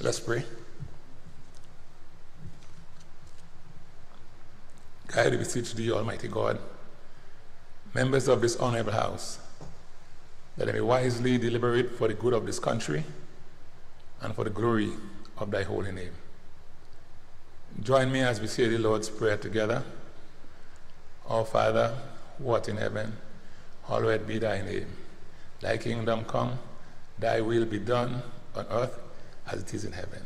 Let's pray. God, we beseech thee, Almighty God, members of this honorable house, that they may wisely deliberate for the good of this country and for the glory of thy holy name. Join me as we say the Lord's Prayer together. Our Father, who art in heaven, hallowed be thy name. Thy kingdom come, thy will be done on earth as it is in heaven.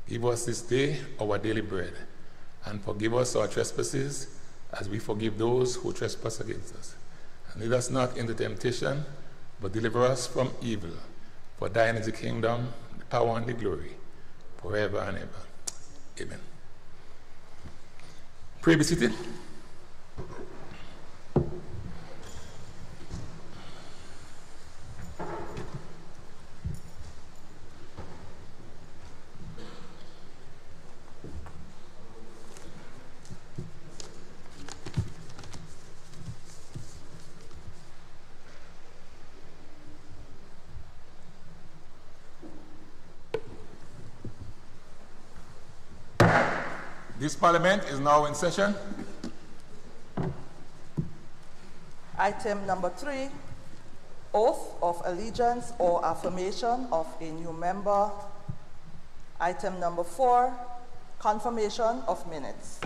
Give us this day our daily bread, and forgive us our trespasses as we forgive those who trespass against us. And lead us not into temptation, but deliver us from evil. For thine is the kingdom, the power, and the glory, forever and ever. Amen. Pray be seated. This Parliament is now in session. Item number 3, oath of allegiance or affirmation of a new member. Item number 4, confirmation of minutes.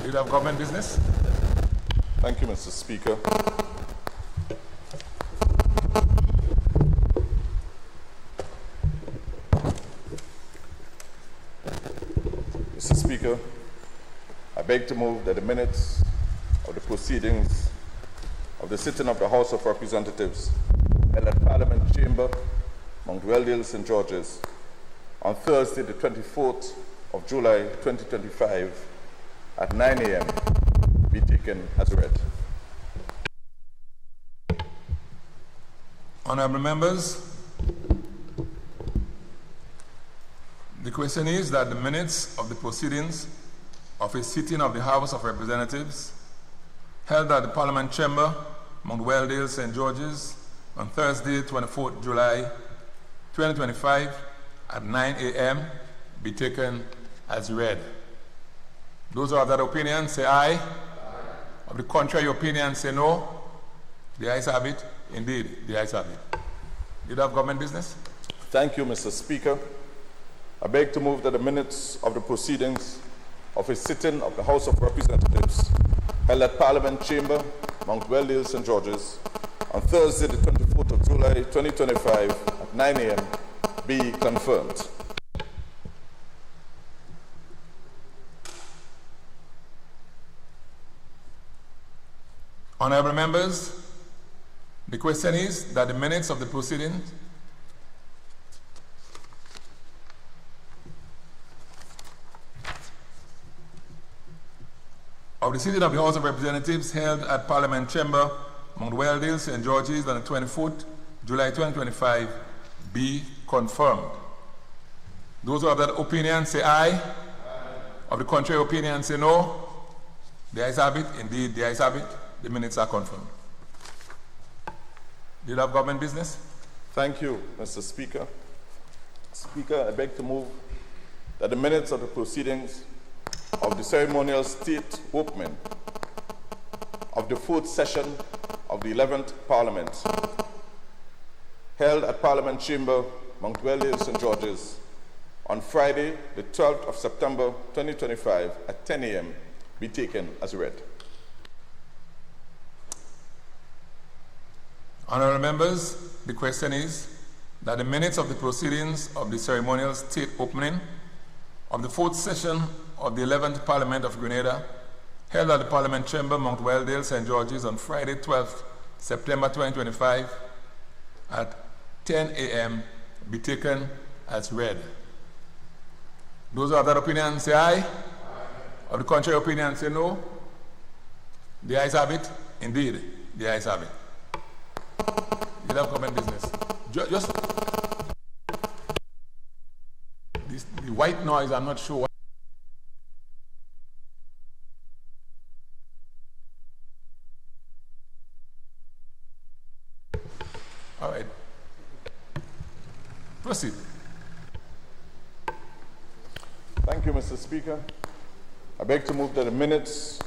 Do you have government business? Thank you, Mr. Speaker. Mr. Speaker, I beg to move that the minutes of the proceedings of the sitting of the House of Representatives held at Parliament Chamber, Mount Weldale, St. George's, on Thursday, the 24th of July, 2025, at 9 a.m. be taken as read. Honorable members, the question is that the minutes of the proceedings of a sitting of the House of Representatives held at the Parliament Chamber, Mount Weldale, St. George's, on Thursday, 24th July, 2025, at 9 a.m. be taken as read. Those who have that opinion, say aye. Aye. Of the contrary opinion, say no. The ayes have it. Indeed, the ayes have it. Do you have government business? Thank you, Mr. Speaker. I beg to move that the minutes of the proceedings of a sitting of the House of Representatives held at Parliament Chamber, Mount Weldale, St. George's, on Thursday, the 24th of July, 2025, at 9 a.m. be confirmed. Honorable members, the question is that the minutes of the proceedings of the sitting of the House of Representatives held at Parliament Chamber, Mount Weldale, St. George's, on the 24th July 2025 be confirmed. Those who have that opinion say aye. Aye. Of the contrary opinion say no. The ayes have it. Indeed, the ayes have it. The minutes are confirmed. Do you have government business? Thank you, Mr. Speaker. Speaker, I beg to move that the minutes of the proceedings of the ceremonial state opening of the 4th session of the 11th Parliament held at Parliament Chamber, Mount Weldale, St. George's, on Friday, the 12th of September, 2025, at 10 a.m. be taken as read. Honorable members, the question is that the minutes of the proceedings of the ceremonial state opening of the 4th session of the 11th Parliament of Grenada, held at the Parliament Chamber, Mount Weldale, St. George's, on Friday, 12th September 2025 at 10 a.m. be taken as read. Those of that opinion say aye. Of the contrary opinion say no. The ayes have it. Indeed, the ayes have it. You have comment business. Just the white noise, I'm not sure. All right. Proceed. Thank you, Mr. Speaker. I beg to move that the minutes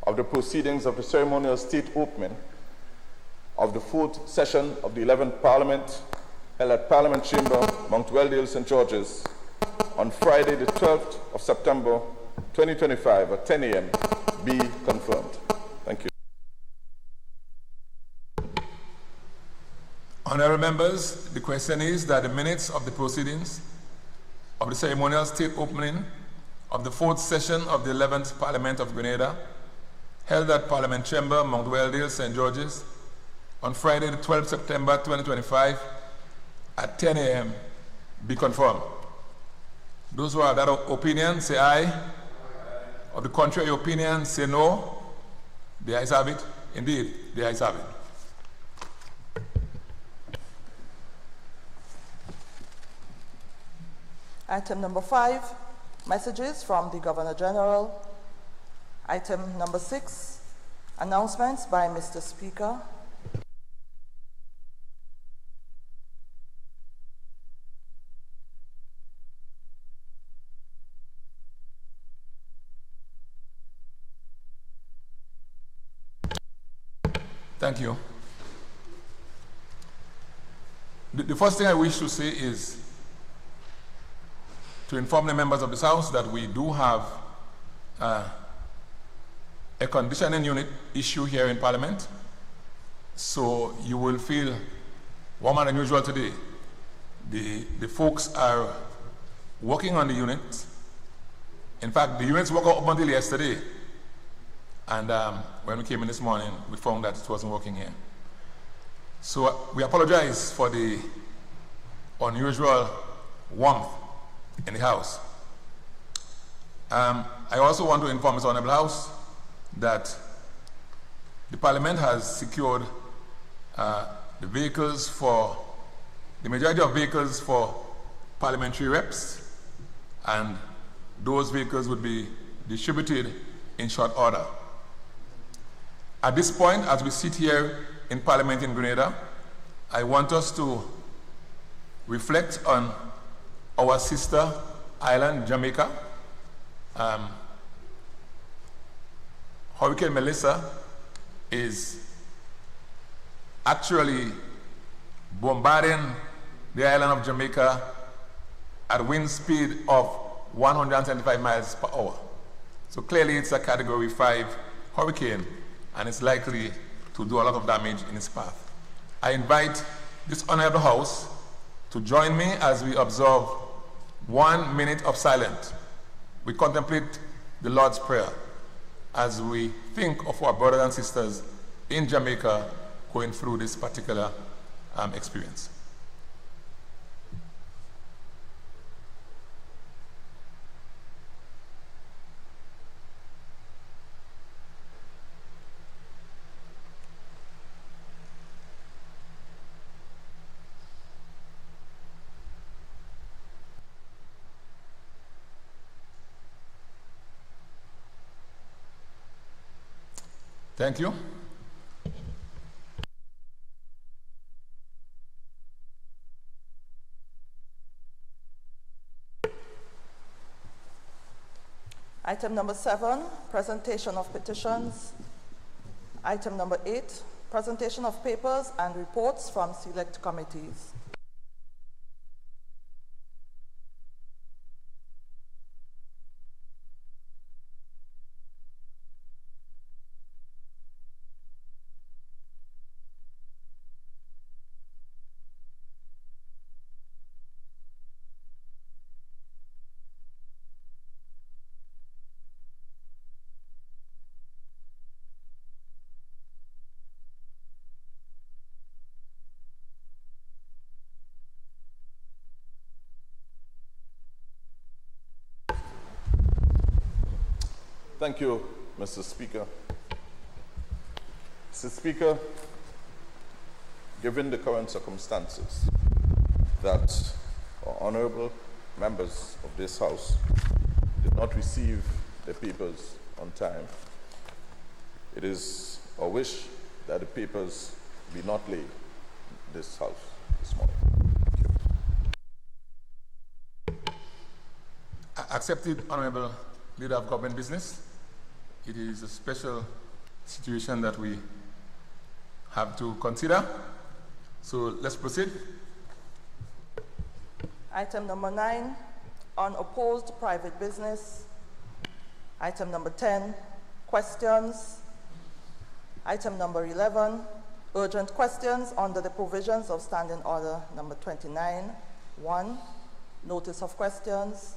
of the proceedings of the ceremonial state opening of the 4th session of the 11th Parliament held at Parliament Chamber, Mount Weldale, St. George's, on Friday, the 12th of September, 2025 at 10 a.m. be confirmed. Thank you. Honourable members, the question is that the minutes of the proceedings of the ceremonial state opening of the 4th session of the 11th Parliament of Grenada, held at Parliament Chamber, Mount Weldale, St. George's, on Friday, the 12th September 2025, at 10 a.m., be confirmed. Those who are of that opinion, say aye. Aye. Of the contrary opinion, say no. The ayes have it. Indeed, the ayes have it. Item number 5, messages from the Governor General. Item number 6, announcements by Mr. Speaker. Thank you. The first thing I wish to say is to inform the members of this House that we do have a conditioning unit issue here in Parliament. So you will feel warmer than usual today. The folks are working on the unit. In fact, the units worked up until yesterday. And when we came in this morning, we found that it wasn't working here. So we apologize for the unusual warmth in the House. I also want to inform this Honourable House that the Parliament has secured the majority of vehicles for parliamentary reps, and those vehicles would be distributed in short order. At this point, as we sit here in Parliament in Grenada, I want us to reflect on our sister island, Jamaica. Hurricane Melissa is actually bombarding the island of Jamaica at wind speed of 175 miles per hour. So clearly it's a Category 5 hurricane, and it's likely to do a lot of damage in its path. I invite this Honourable House to join me as we observe 1 minute of silence. We contemplate the Lord's Prayer as we think of our brothers and sisters in Jamaica going through this particular experience. Thank you. Item number 7, presentation of petitions. Item number 8, presentation of papers and reports from select committees. Thank you, Mr. Speaker. Mr. Speaker, given the current circumstances that our honorable members of this House did not receive the papers on time, it is our wish that the papers be not laid in this House this morning. Accepted, Honorable Leader of Government Business. It is a special situation that we have to consider. So let's proceed. Item number 9, unopposed private business. Item number 10, questions. Item number 11, urgent questions under the provisions of Standing Order number 29. 1, notice of questions.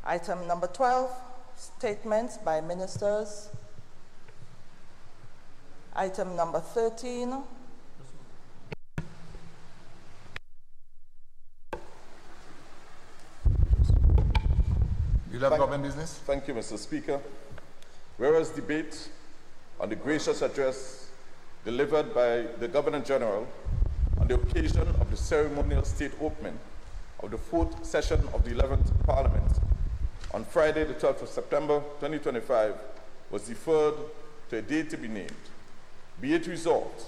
Item number 12, statements by ministers. Item number 13, Leader of Government Business. Thank you, Mr. Speaker. Whereas debate on the gracious address delivered by the Governor General on the occasion of the ceremonial state opening of the 4th session of the 11th Parliament on Friday, the 12th of September 2025, was deferred to a date to be named. Be it resolved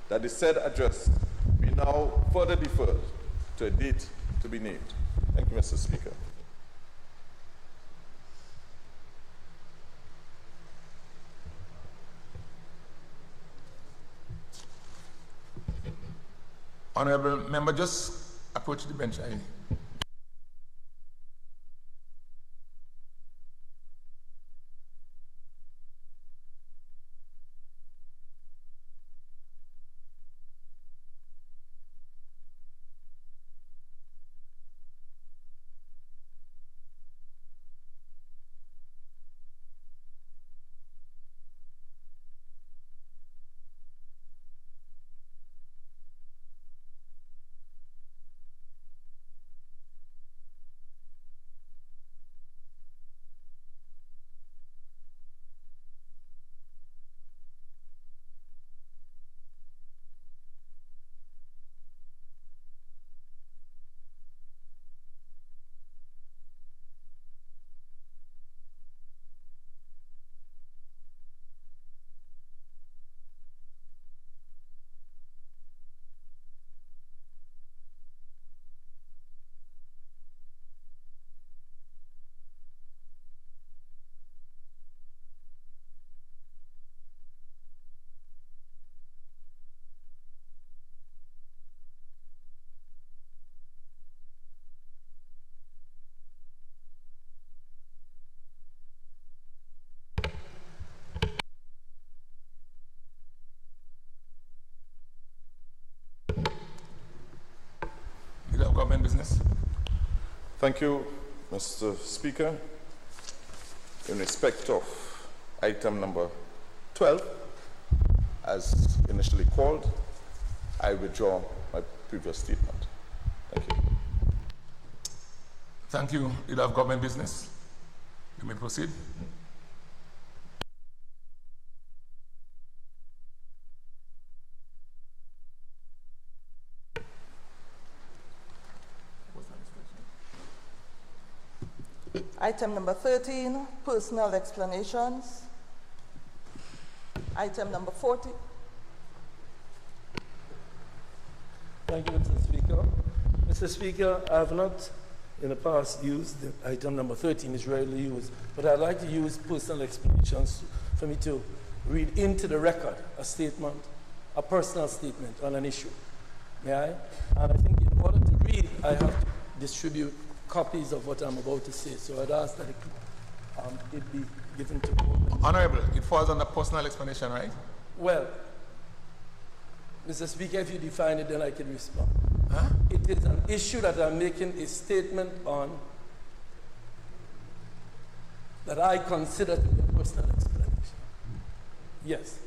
that the said address be now further deferred to a date to be named. Thank you, Mr. Speaker. Honorable member, just approach the bench. Leader of Government Business. Thank you, Mr. Speaker. In respect of item number 12, as initially called, I withdraw my previous statement. Thank you. Thank you, Leader of Government Business. You may proceed. item number 13, personal explanations. Item number 40. Thank you, Mr. Speaker. Mr. Speaker, I have not in the past used the item number 13, is rarely used, but I'd like to use personal explanations for me to read into the record a statement, a personal statement on an issue. May I? And I think in order to read, I have to distribute copies of what I'm about to say. So I'd ask that it be given to me. Honorable, it falls under personal explanation, right? Well, Mr. Speaker, if you define it, then I can respond. Huh? It is an issue that I'm making a statement on that I consider to be a personal explanation. Yes.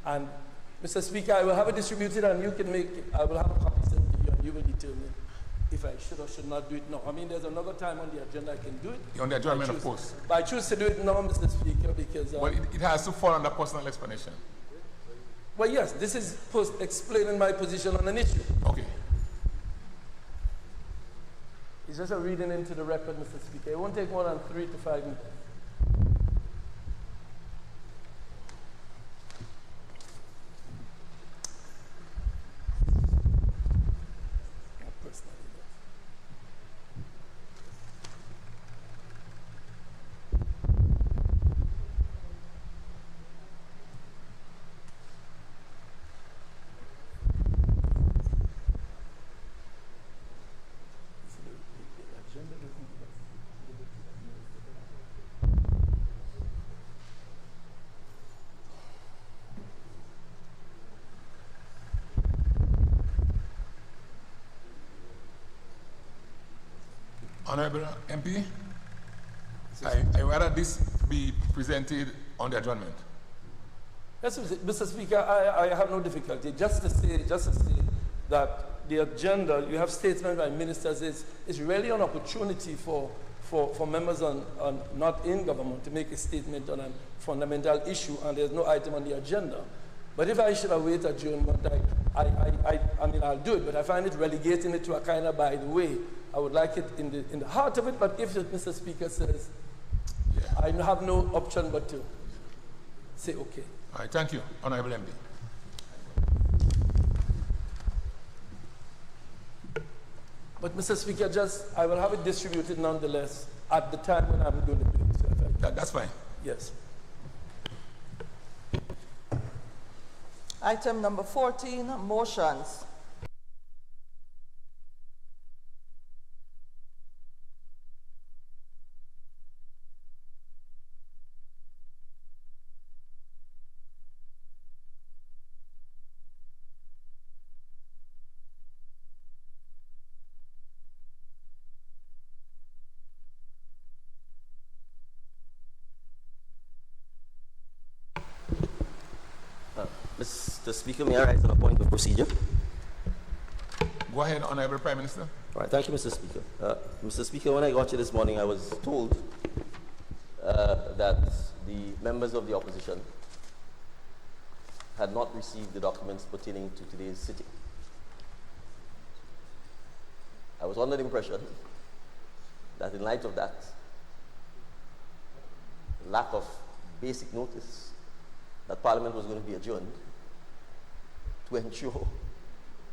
And Mr. Speaker, I will have it distributed and you can make it. I will have a copy sent to you and you will determine if I should or should not do it now. I mean, there's another time on the agenda I can do it. On the adjournment, of course. But I choose to do it now, Mr. Speaker, because... Well, it has to fall under personal explanation. Well, yes, this is explaining my position on an issue. Okay. It's just a reading into the record, Mr. Speaker. It won't take more than 3 to 5 minutes. Honorable MP, I rather this be presented on the adjournment. Yes, Mr. Speaker, I have no difficulty. Just to say that the agenda, you have statements by ministers, is really an opportunity for members not in government to make a statement on a fundamental issue, and there's no item on the agenda. But if I should await adjournment, I mean, I'll do it, but I find it relegating it to a kind of by the way. I would like it in the heart of it, but if Mr. Speaker says, I have no option but to say okay. All right, thank you, Honorable MP. But Mr. Speaker, I will have it distributed nonetheless at the time when I'm going to do it. So That's fine. Yes. Item number 14, motions. Mr. Speaker, may I rise on a point of procedure? Go ahead, Honorable Prime Minister. All right, thank you, Mr. Speaker. Mr. Speaker, when I got here this morning, I was told that the members of the opposition had not received the documents pertaining to today's sitting. I was under the impression that in light of that lack of basic notice that Parliament was going to be adjourned, to ensure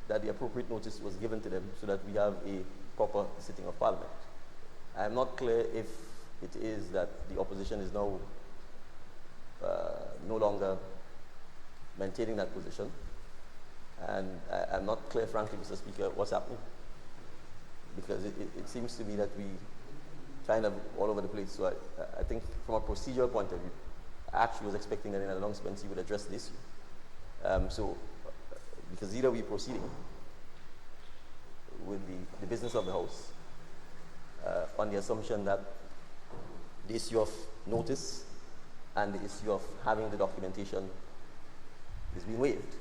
that the appropriate notice was given to them so that we have a proper sitting of Parliament. I am not clear if it is that the opposition is now no longer maintaining that position, and I'm not clear, frankly, Mr. Speaker, what's happening, because it seems to me that we kind of all over the place. So I think from a procedural point of view, I actually was expecting that in an announcement he would address this issue. Because either we're proceeding with the business of the House on the assumption that the issue of notice and the issue of having the documentation is being waived,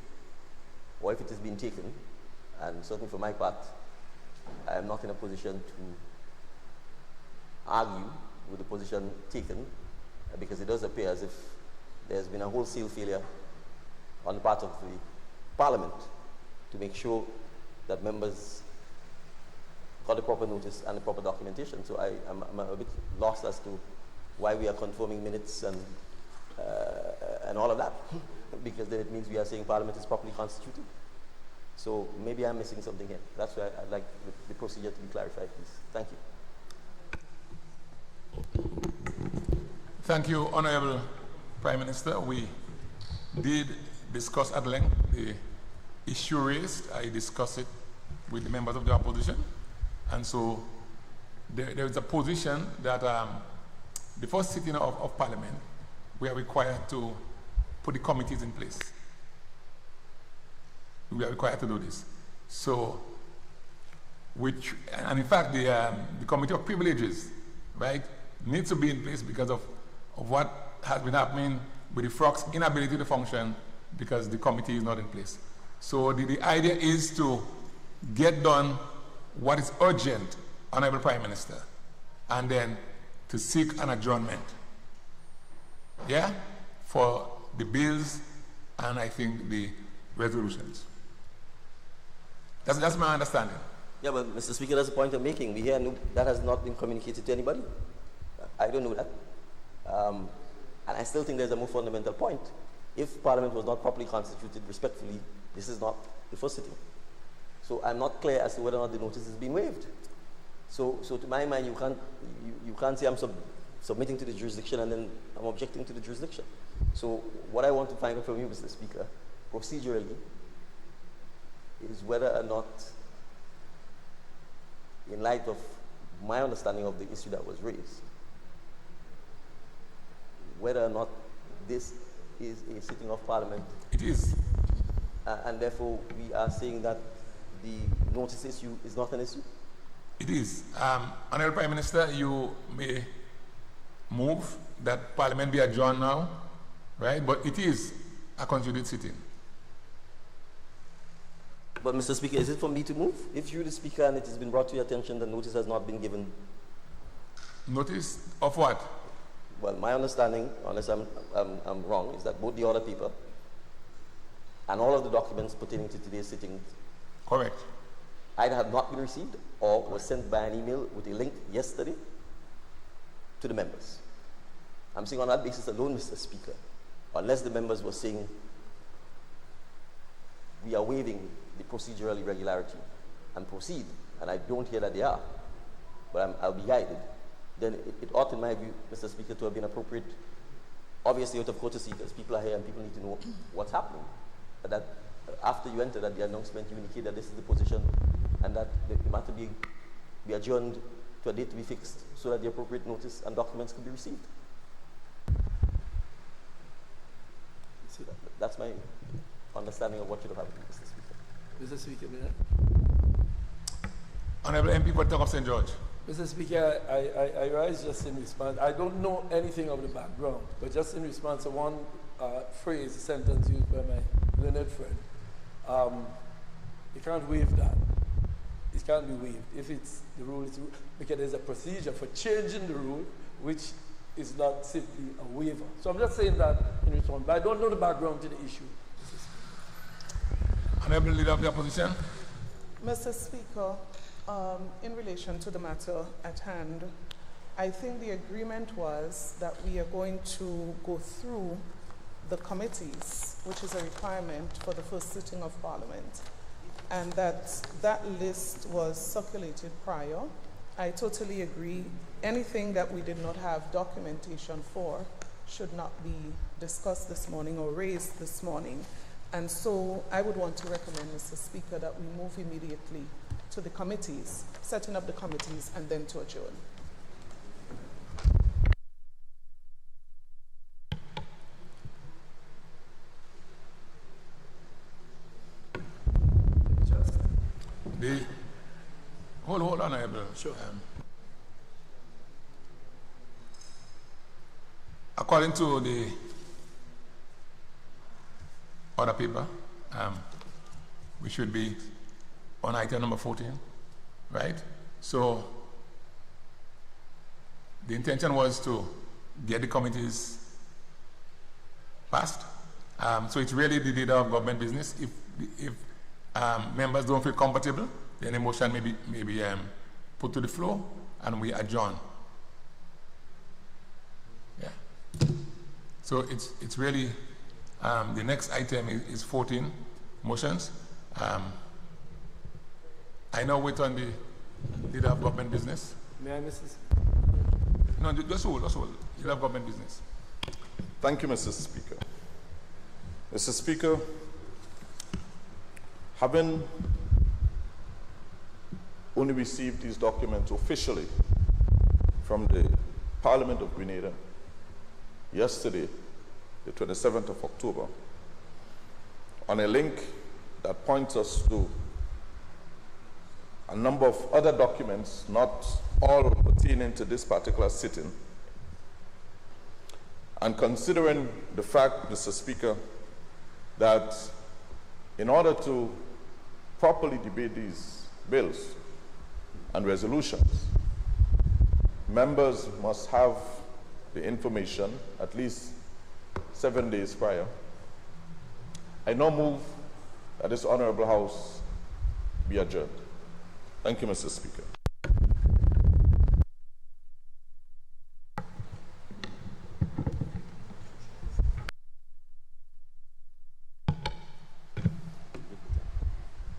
or if it is being taken, and certainly for my part, I am not in a position to argue with the position taken, because it does appear as if there's been a wholesale failure on the part of the Parliament to make sure that members got the proper notice and the proper documentation. So I'm a bit lost as to why we are confirming minutes and all of that, because then it means we are saying Parliament is properly constituted. So maybe I'm missing something here. That's why I'd like the procedure to be clarified, please. Thank you. Thank you, Honorable Prime Minister. We did discuss at length the issue raised. I discussed it with the members of the opposition. And so there is a position that the first sitting of Parliament, we are required to put the committees in place. We are required to do this. So, and in fact, the Committee of Privileges, right, needs to be in place because of what has been happening with the FROC's inability to function because the committee is not in place. So the idea is to get done what is urgent, Honorable Prime Minister, and then to seek an adjournment, yeah, for the bills and I think the resolutions. That's my understanding. Yeah, but Mr. Speaker, that's the point I'm making. We hear that has not been communicated to anybody. I don't know that. And I still think there's a more fundamental point. If Parliament was not properly constituted, respectfully, this is not the first sitting. So I'm not clear as to whether or not the notice has been waived. So to my mind, you can't say I'm submitting to the jurisdiction and then I'm objecting to the jurisdiction. So what I want to find out from you, Mr. Speaker, procedurally, is whether or not, in light of my understanding of the issue that was raised, whether or not this is a sitting of Parliament. It is. And therefore, we are saying that the notice issue is not an issue? It is. Honorable Prime Minister, you may move that Parliament be adjourned now, right? But it is a constituted sitting. But Mr. Speaker, is it for me to move? If you're the Speaker and it has been brought to your attention that notice has not been given. Notice of what? Well, my understanding, unless I'm wrong, is that both the order paper and all of the documents pertaining to today's sitting Correct. either have not been received or was sent by an email with a link yesterday to the members. I'm saying on that basis alone, Mr. Speaker, unless the members were saying we are waiving the procedural irregularity and proceed, and I don't hear that they are, but I'll be guided, then it ought, in my view, Mr. Speaker, to have been appropriate, obviously out of courtesy, because people are here and people need to know what's happening. But that after you entered at the announcement, you indicate that this is the position and that the matter be adjourned to a date to be fixed so that the appropriate notice and documents can be received. So that's my understanding of what should have happened, Mr. Speaker. Mr. Speaker, may I? Honorable MP for Talk of St. George. Mr. Speaker, I rise just in response. I don't know anything of the background, but just in response to one phrase, sentence used by my learned friend. You can't waive that. It can't be waived. If it's the rule, it's because there's a procedure for changing the rule, which is not simply a waiver. So I'm just saying that in response, but I don't know the background to the issue. Honorable Leader of the Opposition. Mr. Speaker, in relation to the matter at hand, I think the agreement was that we are going to go through the committees, which is a requirement for the first sitting of Parliament, and that list was circulated prior. I totally agree. Anything that we did not have documentation for should not be discussed this morning or raised this morning. And so I would want to recommend, Mr. Speaker, that we move immediately to the committees, setting up the committees, and then to adjourn. Hold on, Honorable. Sure. According to the order paper, we should be on item number 14, right? So the intention was to get the committees passed. So it's really the leader of government business. If members don't feel comfortable, then a motion may be put to the floor and we adjourn. Yeah. So it's really the next item is 14 motions. I now wait on the leader of government business. May I, Mrs. No, just hold. Leader of government business. Thank you, Mr. Speaker. Mr. Speaker, having only received these documents officially from the Parliament of Grenada yesterday, the 27th of October, on a link that points us to a number of other documents, not all pertaining to this particular sitting. And considering the fact, Mr. Speaker, that in order to properly debate these bills, and resolutions. Members must have the information at least 7 days prior. I now move that this Honorable House be adjourned. Thank you, Mr. Speaker.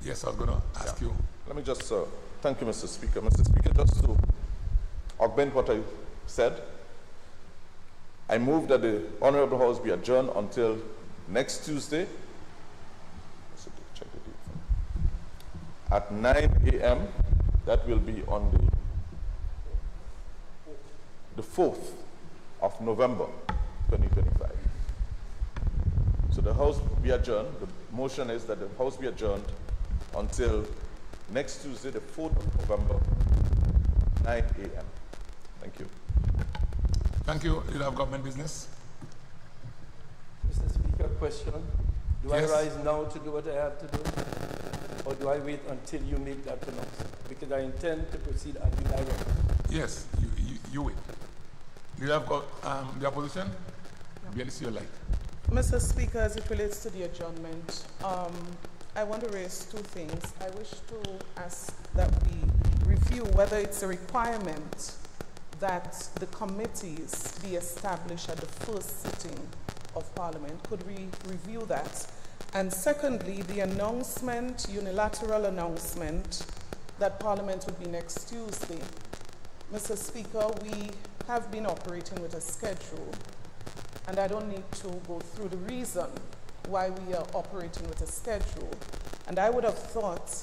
Yes, I was going to ask you. Let me just, thank you, Mr. Speaker. Mr. Speaker, just to augment what I said, I move that the Honorable House be adjourned until next Tuesday, check the date, at 9 a.m. That will be on the 4th of November, 2025. So the House be adjourned. The motion is that the House be adjourned until next Tuesday, the 4th of November, 9 a.m. Thank you. Thank you. Leader of Government Business. Mr. Speaker, question. Do Yes. I rise now to do what I have to do? Or do I wait until you make that pronouncement? Because I intend to proceed as you direct. Yes, you wait. Leader of the opposition? Barely see your light. Mr. Speaker, as it relates to the adjournment, I want to raise two things. I wish to ask that we review whether it's a requirement that the committees be established at the first sitting of Parliament. Could we review that? And secondly, the announcement, unilateral announcement, that Parliament would be next Tuesday. Mr. Speaker, we have been operating with a schedule, and I don't need to go through the reason why we are operating with a schedule. And I would have thought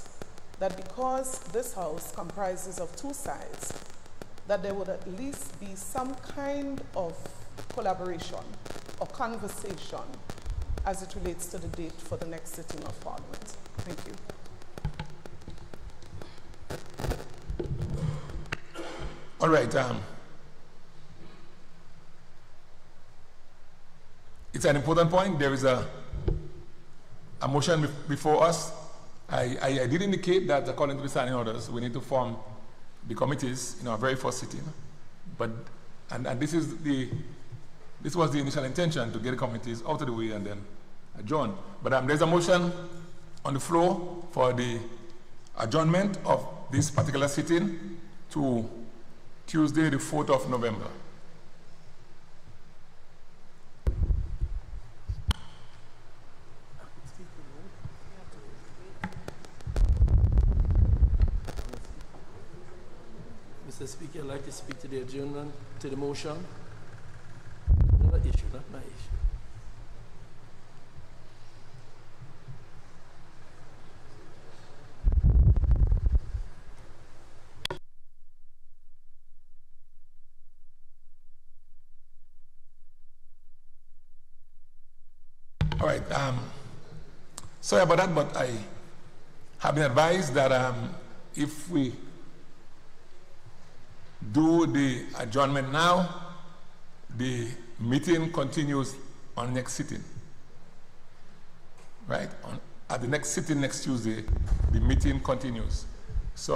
that because this House comprises of two sides, that there would at least be some kind of collaboration or conversation as it relates to the date for the next sitting of Parliament. Thank you. All right. It's an important point. There is a motion before us. I did indicate that according to the standing orders, we need to form the committees in our very first sitting. But this was the initial intention, to get the committees out of the way and then adjourn. But there's a motion on the floor for the adjournment of this particular sitting to Tuesday, the 4th of November. Mr. Speaker, I'd like to speak to the adjournment, to the motion. Another issue, not my issue. All right. Sorry about that, but I have been advised that if we do the adjournment now, the meeting continues on next sitting. Right? At the next sitting next Tuesday, the meeting continues. So,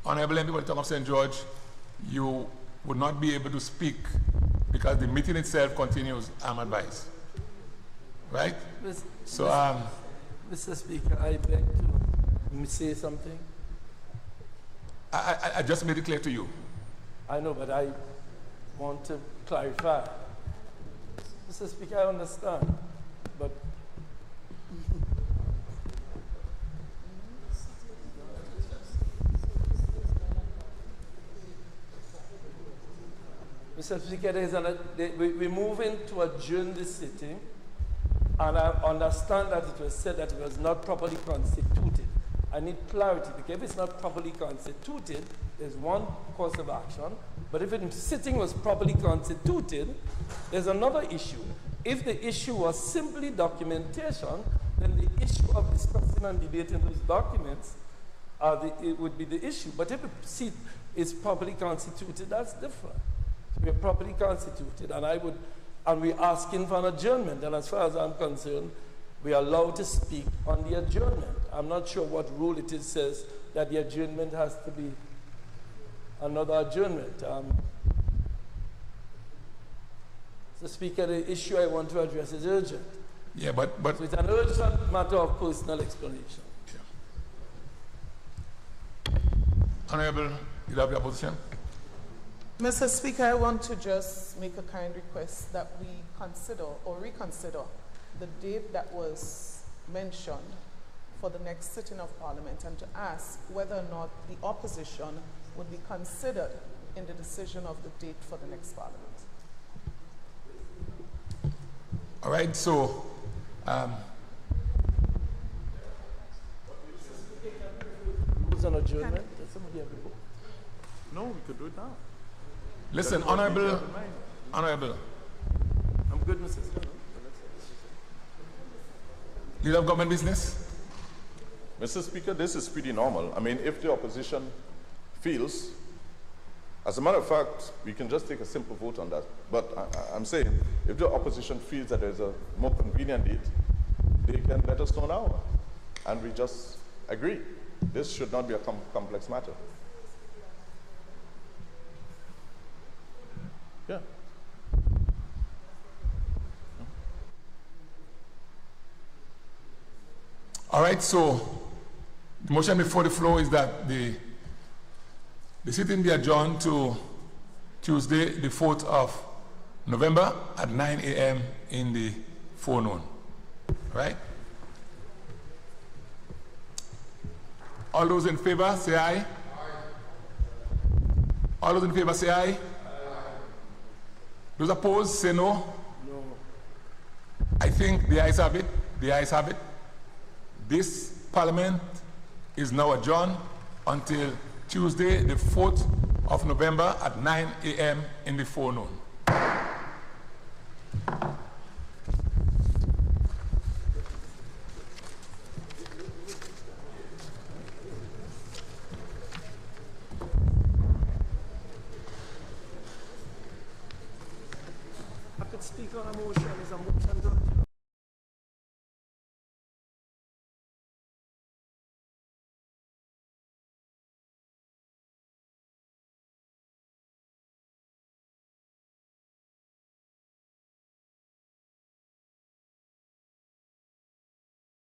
Honorable MP for the Town of St. George, you would not be able to speak because the meeting itself continues, I'm advised. Right? So, Mr. Speaker, I beg to say something. I just made it clear to you. I know, but I want to clarify. Mr. Speaker, I understand, but Mr. Speaker, we're moving to adjourn this sitting, and I understand that it was said that it was not properly constituted. I need clarity, because if it's not properly constituted, there's one course of action, but if the sitting was properly constituted, there's another issue. If the issue was simply documentation, then the issue of discussing and debating those documents it would be the issue. But if the seat is properly constituted, that's different. So we're properly constituted, and we're asking for an adjournment, and as far as I'm concerned, we are allowed to speak on the adjournment. I'm not sure what rule it is says that the adjournment has to be another adjournment. Mr. Speaker, the issue I want to address is urgent. Yeah, but So it's an urgent matter of personal explanation. Honorable, you have your position? Mr. Speaker, I want to just make a kind request that we consider or reconsider the date that was mentioned for the next sitting of Parliament and to ask whether or not the opposition would be considered in the decision of the date for the next Parliament. All right, so Rules on adjournment. Does somebody have the book? No, we could do it now. listen, That's what we Honorable, have in mind. Honorable, I'm good, Mr. Speaker. leader of government business? Mr. Speaker, this is pretty normal. I mean, if the opposition feels, as a matter of fact, we can just take a simple vote on that. But I'm saying, if the opposition feels that there's a more convenient date, they can let us know now, and we just agree. This should not be a complex matter. Yeah. All right, so the motion before the floor is that the sitting be adjourned to Tuesday, the 4th of November at 9 a.m. in the forenoon. Right? All those in favor, say aye. Aye. All those in favor, say aye. Aye. Those opposed, say no. No. I think the ayes have it. The ayes have it. This Parliament is now adjourned until Tuesday, the 4th of November at 9 a.m. in the forenoon. I could speak on a motion. Is a motion to